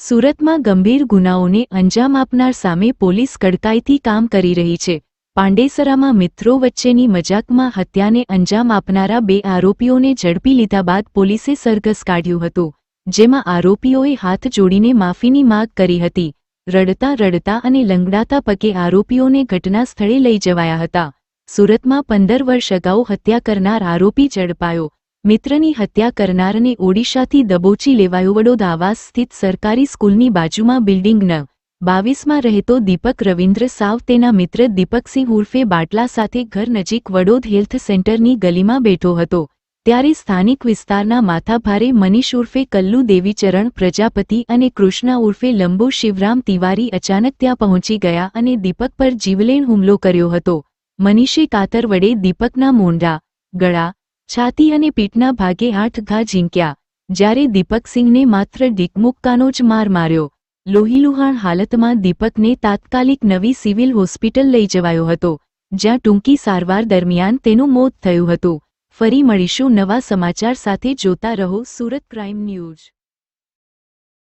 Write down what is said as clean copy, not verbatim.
સુરતમાં ગંભીર ગુનાઓને અંજામ આપનાર સામે પોલીસ કડકાઈથી કામ કરી રહી છે। પાંડેસરામાં મિત્રો વચ્ચેની મજાકમાં હત્યાને અંજામ આપનારા 2 આરોપીઓને ઝડપી લીધા બાદ પોલીસે સરઘસ કાઢ્યું હતું, જેમાં આરોપીઓએ હાથ જોડીને માફીની માગ કરી હતી। રડતા રડતા અને લંગડાતા પગે આરોપીઓને ઘટના સ્થળે લઈ જવાયા હતા। સુરતમાં 15 વર્ષ અગાઉ હત્યા કરનાર આરોપી ઝડપાયો। મિત્રની હત્યા કરનારને ઓડિશાથી દબોચી લેવાયો। વડોદ આવાસ સ્થિત સરકારી સ્કૂલની બાજુમાં બિલ્ડિંગ નં. 22માં રહેતો દીપક રવિન્દ્ર સાવ તેના મિત્ર દીપકસિંહ ઉર્ફે બાટલા સાથે ઘર નજીક વડોદ હેલ્થ સેન્ટરની ગલીમાં બેઠો હતો, ત્યારે સ્થાનિક વિસ્તારના માથાભારે મનીષ ઉર્ફે કલ્લુ દેવીચરણ પ્રજાપતિ અને કૃષ્ણા ઉર્ફે લંબુ શિવરામ તિવારી અચાનક ત્યાં પહોંચી ગયા અને દીપક પર જીવલેણ હુમલો કર્યો હતો। મનીષે કાતર વડે દીપકના મોંઢા, ગળા, છાતી અને પીઠના ભાગે 8 ઘા ઝીંક્યા, જ્યારે દીપકસિંહને માત્ર ઢીકમુક્કાનો જ માર માર્યો। લોહીલુહાણ હાલતમાં દીપકને તાત્કાલિક નવી સિવિલ હોસ્પિટલ લઈ જવાયો હતો, જ્યાં ટૂંકી સારવાર દરમિયાન તેનું મોત થયું હતું। ફરી મળીશું નવા સમાચાર સાથે। જોતા રહો સુરત ક્રાઇમ ન્યૂઝ।